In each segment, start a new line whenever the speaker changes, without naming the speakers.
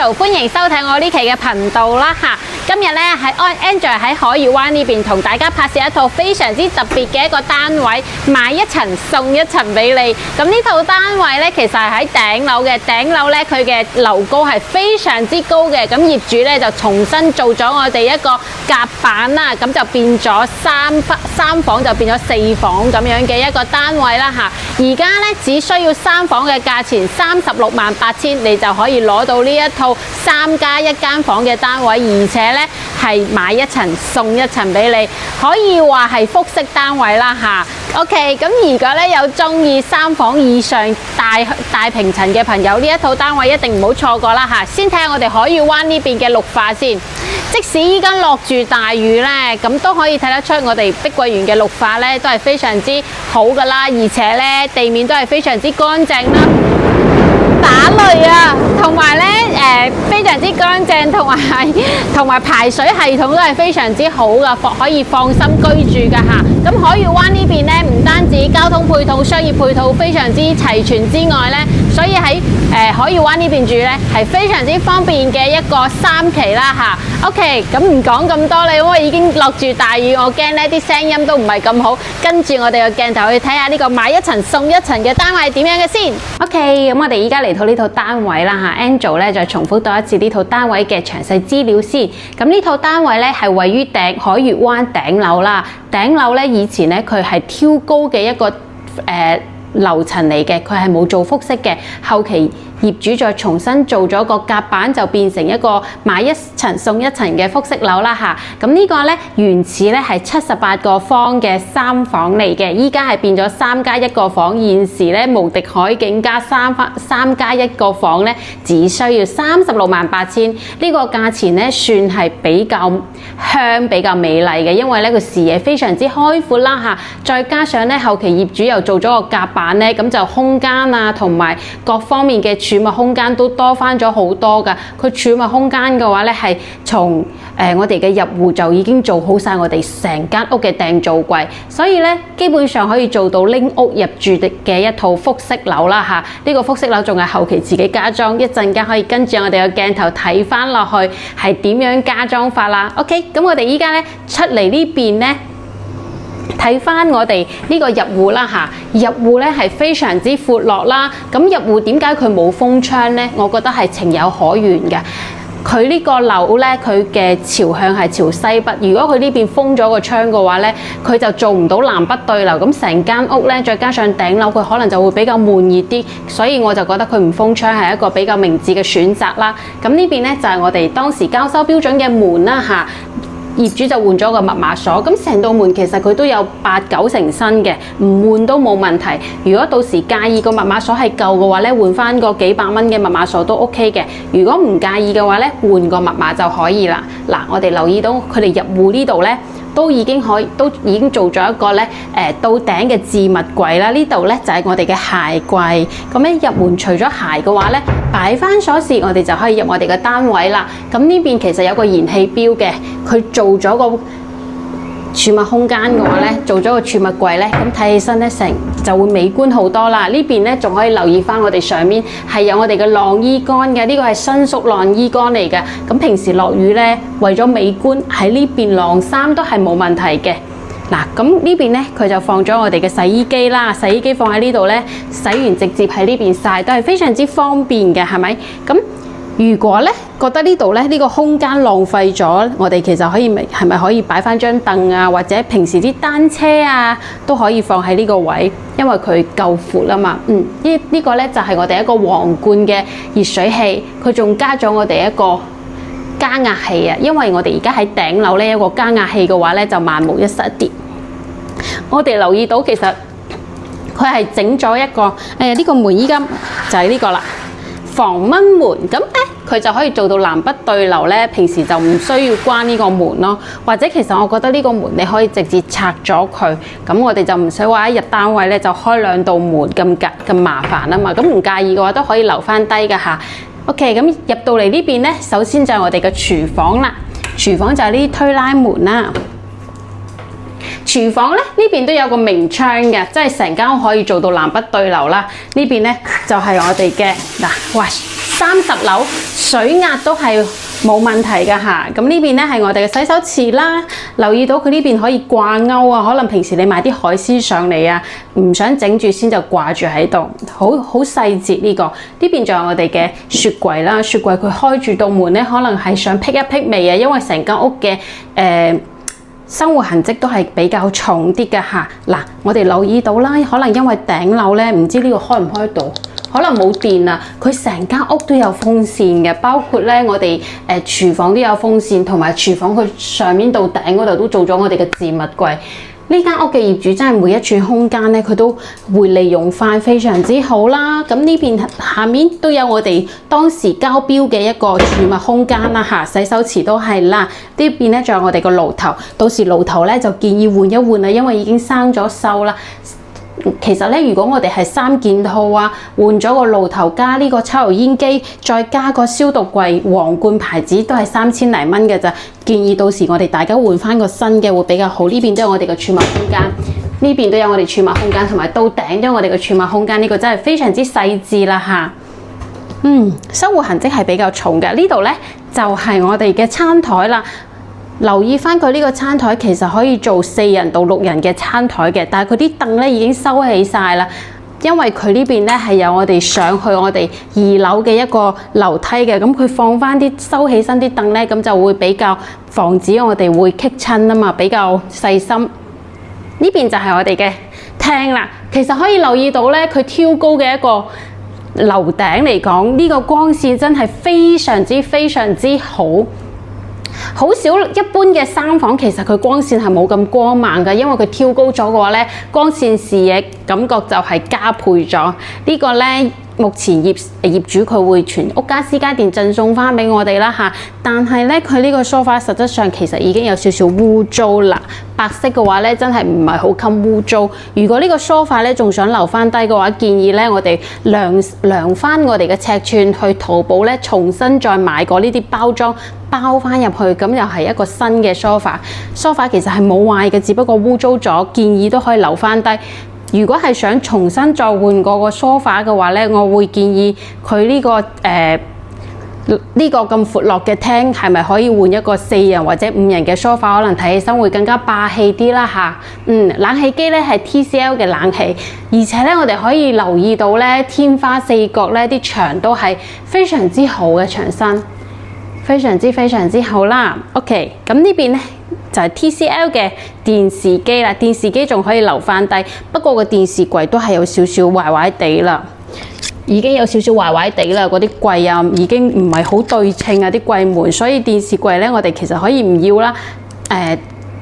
Angel， 歡迎收睇我呢期嘅頻道啦嚇。今日咧係Angel喺海悦灣呢邊同大家拍攝一套非常之特別嘅一個單位，買一層送一層俾你。咁呢套單位咧其實係喺頂樓嘅，頂樓咧佢嘅樓高係非常之高嘅。咁業主咧就重新做咗我哋一個夾板啦，咁就變咗三房就變咗4房咁樣嘅一個單位啦嚇。而家咧只需要3房嘅價錢368000，你就可以攞到呢一套3+1間房嘅單位，而且咧係買一層送一層俾你，可以話係複式單位啦嚇。OK， 咁如果咧有中意3房以上大平層嘅朋友，呢一套單位一定唔好錯過啦嚇。先睇下我哋海悦灣呢邊嘅綠化先。即使依家落住大雨咧，咁都可以睇得出我哋碧桂園嘅綠化咧都係非常之好噶啦，而且咧地面都係非常之乾淨啦。打雷啊，同埋咧非常之乾淨，同埋排水系統都係非常之好噶，可以放心居住噶嚇。咁海悦灣呢邊咧，唔單止交通配套、商業配套非常之齊全之外咧，所以喺海悦灣呢邊住咧係非常之方便嘅一個3期啦嚇。OK， 咁唔講咁多啦，因為已經落住大雨，我驚呢啲聲音都唔係咁好。跟住我哋個鏡頭去睇下呢個買一層送一層嘅單位係點樣嘅先。OK， 咁我哋依家嚟到呢套單位啦嚇 ，Angel 咧再重複多一次呢套單位嘅詳細資料先。咁呢套單位咧係位於海悦灣頂樓啦，頂樓咧以前咧佢係挑高嘅一個樓層嚟嘅，佢係冇做複式嘅，後期業主再重新做咗個夾板，就變成一個買一層送一層嘅複式樓啦嚇。咁呢個咧原始咧係78個方嘅3房嚟嘅，依家係變咗3+1個房。現時咧無敵海景加3+1個房咧，只需要368000。呢個價錢咧算係比較香、比較美麗嘅，因為咧個視野非常之開闊啦嚇。再加上咧後期業主又做咗個夾板咧，咁就空間啊同埋各方面嘅儲物空間都多翻咗好多噶。佢儲物空間嘅話咧，係從我哋嘅入戶就已經做好晒我哋成間屋嘅訂造櫃，所以咧基本上可以做到拎屋入住嘅一套複式樓啦嚇。呢個複式樓仲係後期自己加裝，一陣間可以跟住我哋嘅鏡頭睇翻落去係點樣加裝法啦。OK， 咁我哋依家咧出嚟呢邊咧。睇翻我哋呢個入戶啦嚇，入戶咧係非常之闊落啦。咁入戶點解佢冇封窗呢？我覺得係情有可原嘅。佢呢個樓咧，佢嘅朝向係朝西北。如果佢呢邊封咗個窗嘅話咧，佢就做唔到南北對流。咁成間屋咧，再加上頂樓，佢可能就會比較悶熱啲。所以我就覺得佢唔封窗係一個比較明智嘅選擇啦。咁呢邊咧就係我哋當時交收標準嘅門啦嚇。業主就換咗個密碼鎖，咁成道門其實佢都有8-9成新嘅，唔換都冇問題。如果到時介意個密碼鎖係舊嘅話咧，換翻個幾百蚊嘅密碼鎖都 OK 嘅。如果唔介意嘅話咧，換個密碼就可以啦。嗱，我哋留意到佢哋入戶呢度咧，都已經做咗一個咧到頂嘅置物櫃啦。呢度咧就係我哋嘅鞋櫃。咁咧入門除咗鞋嘅話咧，擺翻鎖匙，我哋就可以入我哋嘅單位啦。咁呢邊其實有個燃氣錶嘅，佢做咗個儲物空間嘅話咧，做咗個儲物櫃咧，咁睇起身咧就會美觀好多啦。呢邊咧仲可以留意翻我哋上面係有我哋嘅晾衣杆嘅，呢個係伸縮晾衣杆嚟嘅。咁平時落雨咧，為咗美觀喺呢邊晾衫都係冇問題嘅。嗱，咁呢邊咧佢就放咗我哋嘅洗衣機啦，洗衣機放喺呢度咧，洗完直接喺呢邊曬都係非常之方便嘅，係咪？咁如果咧覺得呢度咧呢個空間浪費咗，我哋其實係咪可以擺翻張凳啊，或者平時啲單車啊都可以放喺呢個位，因為佢夠闊啊嘛。呢個咧就係我哋一個皇冠嘅熱水器，佢仲加咗我哋一個加壓器啊，因為我哋而家喺頂樓咧一個加壓器嘅話咧就萬無一失一啲。我哋留意到其實佢係整咗一個呢個門依家就係呢個啦，防蚊門。咁咧佢就可以做到南北對流咧，平時就唔需要關呢個門咯。或者其實我覺得呢個門你可以直接拆咗佢，咁我哋就唔使話一入單位咧就開2道門咁麻煩啊嘛。咁唔介意嘅話都可以留翻低㗎嚇。OK， 咁入到嚟呢邊咧，首先就係我哋嘅廚房啦。廚房就係呢啲推拉門啦。廚房咧呢邊都有個明窗嘅，即係成間屋可以做到南北對流啦。呢邊咧就係我哋嘅嗱，哇！ 30樓，水壓都係冇問題㗎嚇。咁呢邊咧係我哋嘅洗手池啦。留意到佢呢邊可以掛鈎啊，可能平時你買啲海鮮上嚟啊，唔想整住先就掛住喺度，好細節呢個。呢邊仲有我哋嘅雪櫃啦，雪櫃佢開住道門咧，可能係想辟一辟味啊，因為成間屋嘅生活痕跡都係比較重啲嘅嚇。嗱，我哋留意到啦，可能因為頂樓咧，唔知呢個開唔開到，可能冇電啊。佢成間屋都有風扇嘅，包括咧我哋廚房都有風扇，同埋廚房佢上面到頂嗰度都做咗我哋嘅置物櫃。呢間屋嘅業主真係每一寸空間咧，佢都會利用翻，非常之好啦。咁呢邊下面都有我哋當時交標嘅一個儲物空間啦嚇，洗手池都係啦。呢邊咧仲有我哋個爐頭，到時爐頭咧就建議換一換啦，因為已經生咗鏽啦。其實咧，如果我哋係3件套啊，換咗個爐頭加呢個抽油煙機，再加個消毒櫃，皇冠牌子都係3000零蚊嘅咋。建議到時我哋大家換翻個新嘅會比較好。呢邊都有我哋嘅儲物空間，呢邊都有我哋儲物空間，同埋到頂都有我哋嘅儲物空間。呢個真係非常之細緻啦嚇。生活痕跡係比較重嘅。呢度咧就係我哋嘅餐台啦。留意翻佢呢個餐台其實可以做4人到6人嘅餐台嘅，但係佢啲凳咧已經收起晒啦，因為佢呢邊咧係有我哋上去我哋2樓嘅一個樓梯嘅，咁佢放翻啲收起身啲凳咧，咁就會比較防止我哋會棘親啊嘛，比較細心。呢邊就係我哋嘅廳啦，其實可以留意到咧，佢挑高嘅一個樓頂嚟講，呢個光線真係非常之好。好少一般嘅3房，其實佢光線係冇咁光猛嘅，因為佢挑高咗嘅話咧，光線視野感覺就係加倍咗。呢個咧，目前業主佢會全屋家私家電贈送翻俾我哋啦嚇，但係咧佢呢個梳化實質上其實已經有少少污糟啦，白色嘅話咧真係唔係好襟污糟。如果呢個梳化咧仲想留翻低嘅話，建議咧我哋量翻我哋嘅尺寸，去淘寶咧重新再買過呢啲包裝包翻入去，咁又係一個新嘅梳化。梳化其實係冇壞嘅，只不過污糟咗，建議都可以留翻低。如果係想重新再換過個梳化嘅話咧，我會建議佢呢個呢個咁闊落嘅廳係咪可以換一個4人或者5人嘅梳化，可能睇起身會更加霸氣啲啦嚇。冷氣機咧係 TCL 嘅冷氣，而且咧我哋可以留意到咧天花4角咧啲牆都係非常之好嘅牆身，非常之好啦。OK， 咁呢邊咧就係 TCL 嘅電視機啦，電視機仲可以留翻低，不過個電視櫃都係有少少壞壞地啦，已經有少少壞壞地啦，嗰啲櫃啊已經唔係好對稱啊啲櫃門，所以電視櫃咧我哋其實可以唔要啦。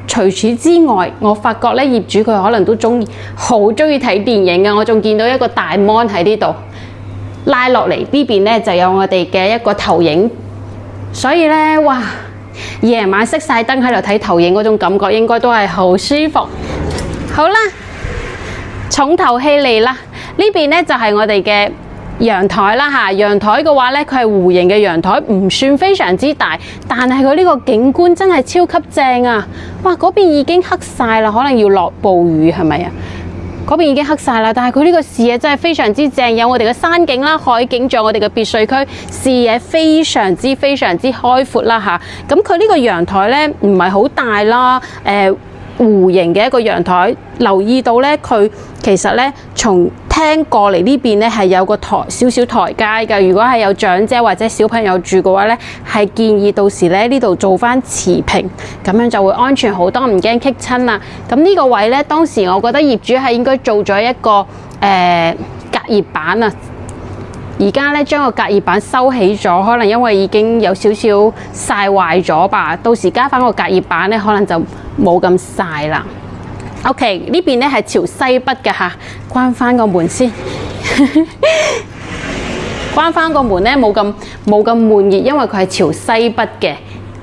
除此之外，我發覺咧業主佢可能都好中意睇電影啊，我仲見到一個大 mon 喺呢度，拉落嚟呢邊咧就有我哋嘅一個投影，所以咧哇！夜晚熄晒燈喺度睇投影嗰種感覺應該都係好舒服。好啦，重頭戲嚟啦，呢邊咧就係我哋嘅陽台啦嚇。陽台嘅話咧，佢係弧形嘅陽台，唔算非常之大，但係佢呢個景觀真係超級正啊！哇，嗰邊已經黑晒啦，可能要落暴雨係咪啊？嗰邊已經黑晒啦，但係佢呢個視野真係非常之正，有我哋嘅山景啦、海景，仲有我哋嘅別墅區，視野非常之開闊啦嚇。咁佢呢個陽台咧唔係好大啦，弧形嘅一個陽台，留意到咧佢其實咧從廳過嚟呢邊咧係有個少少台階嘅。如果係有長者或者小朋友住嘅話咧，係建議到時咧呢度做翻持平，咁樣就會安全好多，唔驚棘親啦。咁呢個位咧，當時我覺得業主係應該做咗一個隔熱板啊。而家咧將個隔熱板收起咗，可能因為已經有少少曬壞咗吧。到時加翻個隔熱板咧，可能就冇咁曬啦。OK， 呢邊咧係朝西北嘅嚇，關翻個門先。關翻個門咧冇咁悶熱，因為佢係朝西北嘅。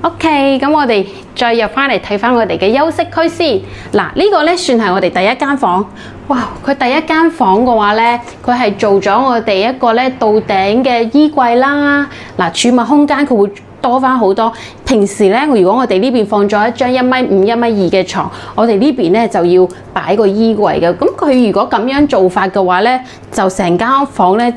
OK， 咁我哋再入翻嚟睇翻我哋嘅休息區先。嗱，呢個咧算係我哋第一間房。哇！佢第一間房嘅話咧，佢係做咗我哋一個咧到頂嘅衣櫃啦。嗱，儲物空間佢會多翻好多。平時咧，如果我哋呢邊放咗一張1.5米、1.2米嘅床，我哋呢邊咧就要擺個衣櫃嘅。咁佢如果咁樣做法嘅話咧，就成間房咧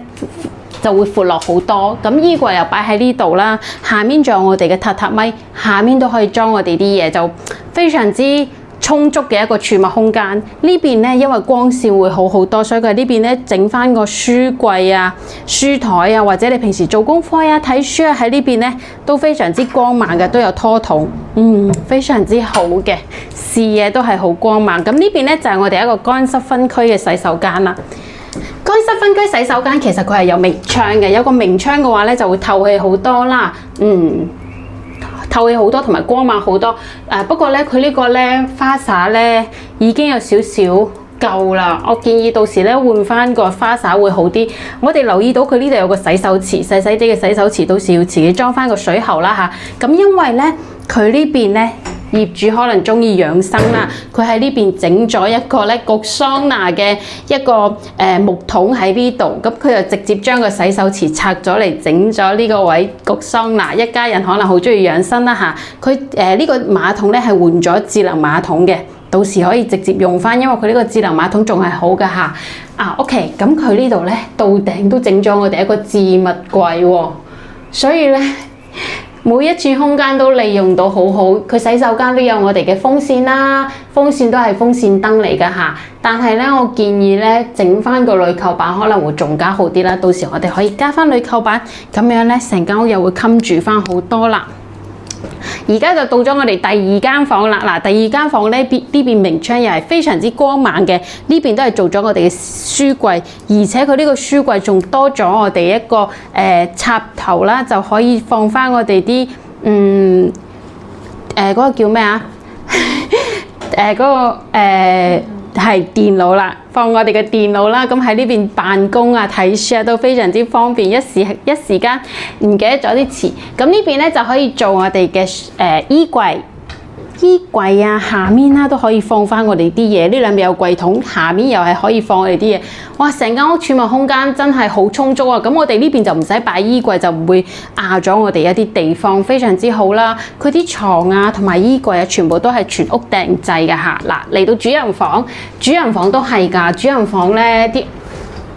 就會闊落好多。咁衣櫃又擺喺呢度啦，下面仲有我哋嘅榻榻米，下面都可以裝我哋啲嘢，就非常之充足嘅一個儲物空間。呢邊咧，因為光線會好多，所以佢呢邊咧整翻個書櫃啊、書台啊，或者你平時做功課啊、睇書啊，喺呢邊咧都非常之光猛嘅，都有拖筒，非常之好嘅視野都係好光猛。咁呢邊咧就係我哋一個乾濕分區嘅洗手間啦。乾濕分區洗手間其實佢係有明窗嘅，有個明窗嘅話咧就會透氣好多啦，透氣好多同埋光猛好多。不過咧佢呢個咧花灑咧已經有少少舊啦，我建議到時咧換翻個花灑會好啲。我哋留意到佢呢度有個洗手池，細細啲嘅洗手池，到時要自己裝翻個水喉啦嚇。咁因為咧佢呢邊咧業主可能中意養生啦，佢喺呢邊整咗一個咧焗桑拿嘅一個木桶喺呢度，咁佢就直接將個洗手池拆咗嚟整咗呢個位焗桑拿。一家人可能好中意養生啦嚇，佢呢個馬桶咧係換咗智能馬桶嘅，到時可以直接用翻，因為佢呢個智能馬桶仲係好㗎嚇。OK， 咁佢呢度咧到頂都整咗我哋一個置物櫃喎，所以咧每一處空間都利用到好好。佢洗手間都有我哋嘅風扇啦，風扇都係風扇燈嚟㗎嚇。但係咧，我建議咧整翻個濾扣板可能會仲加好啲啦。到時我哋可以加翻濾扣板，咁樣咧成間屋又會冚住翻好多啦。而家就到咗我哋第二間房啦。嗱，第二間房咧，呢邊明窗又係非常之光猛嘅，呢邊都係做咗我哋嘅書櫃，而且佢呢個書櫃仲多咗我哋一個插頭啦，就可以放翻我哋啲嗰個叫咩啊？嗰個係電腦啦，放我哋嘅電腦啦。咁喺呢邊辦公啊、睇書啊都非常之方便。一時間唔記得咗啲詞，咁呢邊咧就可以做我哋嘅衣櫃啊，下面啦都可以放翻我哋啲嘢。呢兩邊有櫃桶，下面又係可以放我哋啲嘢。哇！成間屋儲物空間真係好充足啊！咁我哋呢邊就唔使擺衣櫃，就唔會壓咗我哋一啲地方，非常之好啦。佢啲床啊同埋衣櫃啊，全部都係全屋訂製嘅嚇。嗱，嚟到主人房，主人房都係㗎。主人房咧啲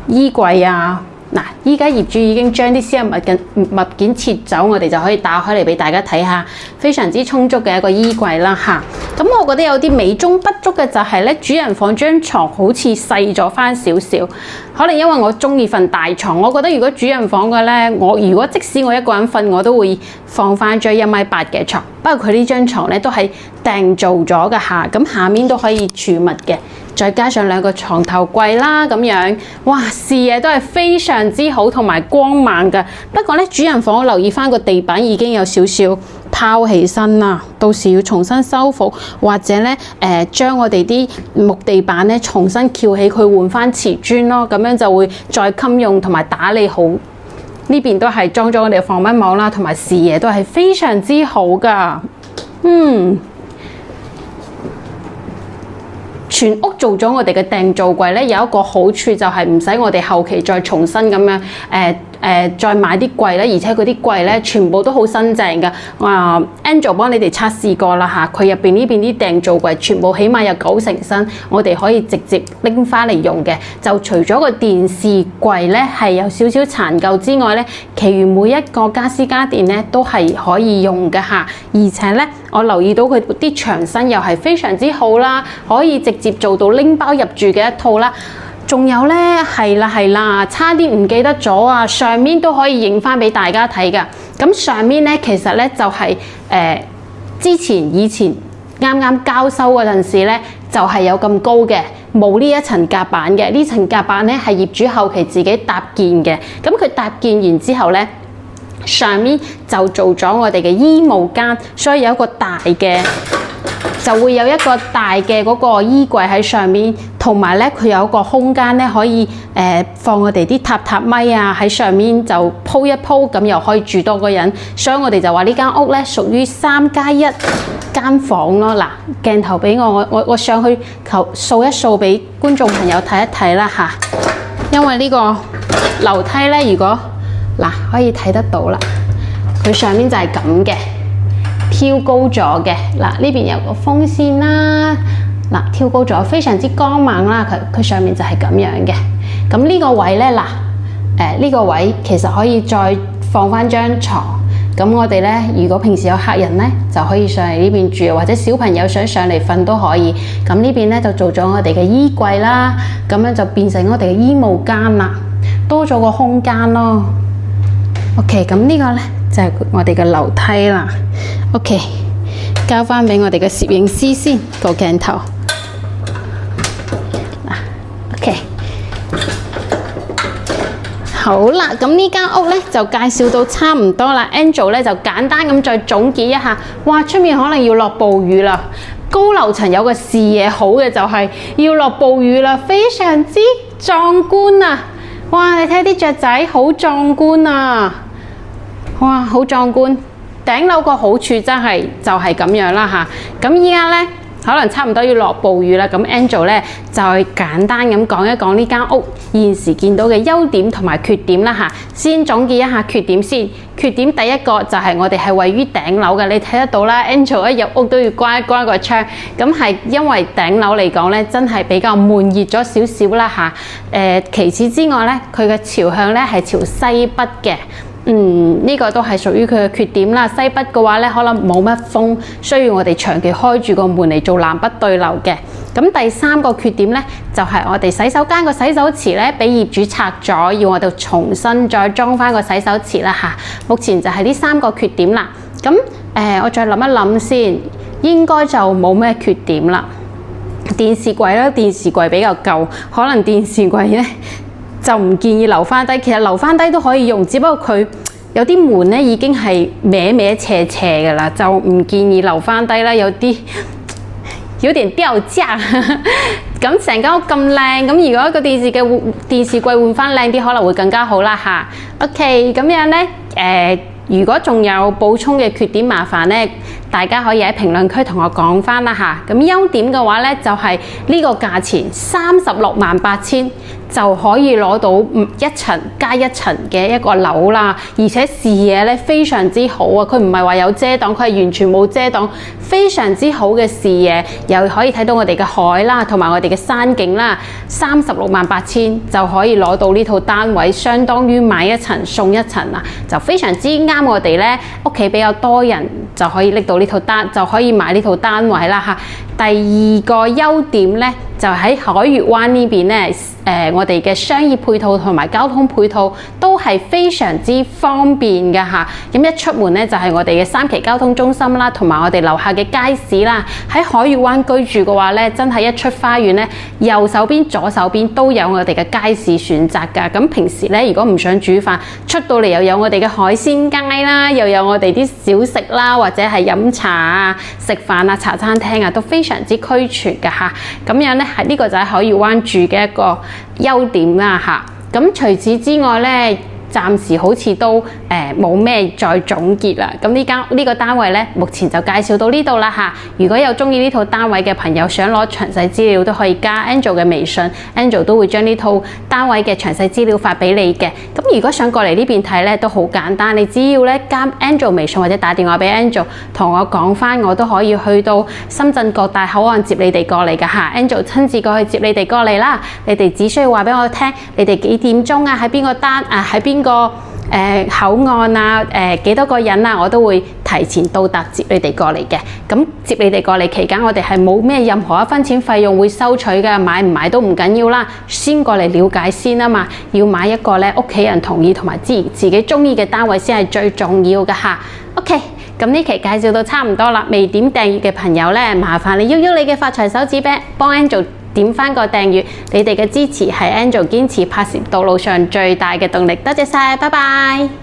衣櫃啊。嗱，依家業主已經將啲私人物件撤走，我哋就可以打開嚟俾大家睇下，非常之充足嘅一個衣櫃啦嚇。咁我覺得有啲美中不足嘅就係咧，主人房張床好似細咗翻少少，可能因為我中意瞓大床。我覺得如果主人房嘅咧，如果即使我一個人瞓，我都會放翻張1.8米嘅床。不過佢呢張床咧都係訂做咗嘅嚇，咁下面都可以儲物嘅。再加上兩個床頭櫃啦，咁樣，哇，視野都係非常之好同埋光猛嘅。不過咧，主人房我留意翻個地板已經有少少拋起身啦，到時要重新修復，或者咧將我哋啲木地板咧重新翹起佢換翻瓷磚咯，咁樣就會再襟用同埋打理好。呢邊都係裝咗我哋嘅防蚊網啦，同埋視野都係非常之好噶。全屋做咗我哋嘅訂造櫃咧，有一個好處就係唔使我哋後期再重新咁樣再買啲櫃咧，而且嗰啲櫃咧全部都好新淨嘅。Angel 幫你哋測試過啦嚇，佢入邊呢邊啲訂造櫃全部起碼有90成新，我哋可以直接拎翻嚟用嘅。就除咗個電視櫃咧係有少少殘舊之外咧，其餘每一個家私家電咧都係可以用嘅嚇。而且咧，我留意到佢啲牆身又係非常之好啦，可以直接做到拎包入住嘅一套啦。仲有咧，係啦，差啲唔記得咗啊！上面都可以影翻俾大家睇噶。咁上面咧，其實咧就係以前啱交收嗰陣時咧，就係有咁高嘅，冇呢一層夾板嘅。呢層夾板咧係業主後期自己搭建嘅。咁佢搭建完之後咧，上面就做咗我哋嘅衣帽間，所以有一個大嘅。就會有一個大嘅嗰個衣櫃喺上面，同埋咧佢有一個空間咧可以放我哋啲榻米啊喺上面就鋪一鋪，咁又可以住多個人，所以我哋就話呢間屋咧屬於3+1間房咯。嗱，鏡頭俾我上去掃一掃俾觀眾朋友睇一睇啦嚇，因為呢個樓梯咧，如果可以睇得到啦，佢上面就係咁嘅。挑高咗嘅，呢邊有個風扇啦，挑高咗，非常之光猛啦。佢上面就係咁樣嘅。咁呢個位咧，呢個位其實可以再放翻張床。咁我哋咧，如果平時有客人咧，就可以上嚟呢邊住，或者小朋友想上嚟瞓都可以。咁呢邊咧就做咗我哋嘅衣櫃啦，咁樣就變成我哋嘅衣帽間啦，多咗個空間咯。OK， 咁呢個咧就係我哋嘅樓梯啦。OK， 交翻俾我哋嘅攝影師先個鏡頭。OK。好啦，咁呢間屋咧就介紹到差唔多啦。Angel 咧就簡單咁再總結一下，哇！出面可能要落暴雨啦，高樓層有個視野好嘅就係要落暴雨啦，非常之壯觀啊！哇，你睇啲雀仔好壯觀啊！哇，好壯觀！頂樓個好處真係就係咁樣啦嚇。咁依家咧，可能差唔多要落暴雨啦，咁 Angel 咧就簡單咁講一講呢間屋現時見到嘅優點同埋缺點啦嚇。先總結一下缺點先。缺點第一個就係我哋係位於頂樓嘅，你睇得到啦。Angel 一入屋都要關一關個窗，咁係因為頂樓嚟講咧，真係比較悶熱咗少少啦嚇。其次之外咧，佢嘅朝向咧係朝西北嘅。呢個都係屬於佢嘅缺點啦。西北嘅話咧，可能冇乜風，需要我哋長期開住個門嚟做南北對流嘅。咁第三個缺點咧，就係我哋洗手間個洗手池咧，俾業主拆咗，要我哋重新再裝翻個洗手池啦嚇。目前就係呢三個缺點啦。咁我再諗一諗先，應該就冇咩缺點啦。電視櫃啦，電視櫃比較舊，可能電視櫃咧就唔建議留翻低。其實留翻低都可以用，只不過佢有啲門咧已經係歪歪斜斜嘅啦，就唔建議留翻低啦。有點掉價。咁成間屋咁靚，咁如果個電視櫃換翻靚啲，可能會更加好啦嚇。OK， 咁樣咧如果仲有補充嘅缺點麻煩咧，大家可以喺評論區同我講翻啦嚇。咁優點嘅話咧，就係呢個價錢368000就可以攞到一層加一層嘅一個樓啦，而且視野咧非常之好啊！佢唔係話有遮擋，佢係完全冇遮擋，非常之好嘅視野，又可以睇到我哋嘅海啦，同埋我哋嘅山景啦。368000就可以攞到呢套單位，相當於買一層送一層啦，就非常之啱我哋咧屋企比較多人就可以拎到呢套就可以買呢套單位啦嚇。第二個優點咧，就喺海悅灣呢邊咧，我哋嘅商業配套同埋交通配套都係非常之方便嘅嚇。咁一出門咧就係我哋嘅3期交通中心啦，同埋我哋樓下嘅街市啦。喺海悅灣居住嘅話咧，真係一出花園咧，右手邊、左手邊都有我哋嘅街市選擇㗎。咁平時咧，如果唔想煮飯，出到嚟又有我哋嘅海鮮街啦，又有我哋啲小食啦，或者係飲茶啊、食飯啊、茶餐廳啊，都非常之俱全㗎嚇。咁樣咧，呢個就係海悅灣住嘅一個優點啦嚇。咁除此之外咧，暫時好似都冇咩再總結啦。咁呢個單位咧，目前就介紹到呢度啦嚇。如果有中意呢套單位嘅朋友，想攞詳細資料都可以加 Angel 嘅微信 ，Angel 都會將呢套單位嘅詳細資料發俾你嘅。咁如果想過嚟呢邊睇咧，都好簡單，你只要咧加 Angel 微信或者打電話俾 Angel， 同我講翻，我都可以去到深圳各大口岸接你哋過嚟㗎嚇。Angel 親自過去接你哋過嚟啦。你哋只需要話俾我聽，你哋幾點鐘啊？喺邊個喺邊個口岸啊？幾多個人啊？我都會提前到達接你哋過嚟嘅。咁接你哋過嚟期間，我哋係冇咩任何一分錢費用會收取嘅，買唔買都唔緊要啦。先過嚟了解先啊嘛，要買一個咧屋企人同意同埋自己中意嘅單位先係最重要嘅嚇。OK， 咁呢期介紹到差唔多啦。未點訂閱嘅朋友咧，麻煩你喐你嘅發財手指柄，幫 Angel點翻個訂閱，你哋嘅支持係 Angel 堅持拍攝道路上最大嘅動力。多謝晒，拜拜。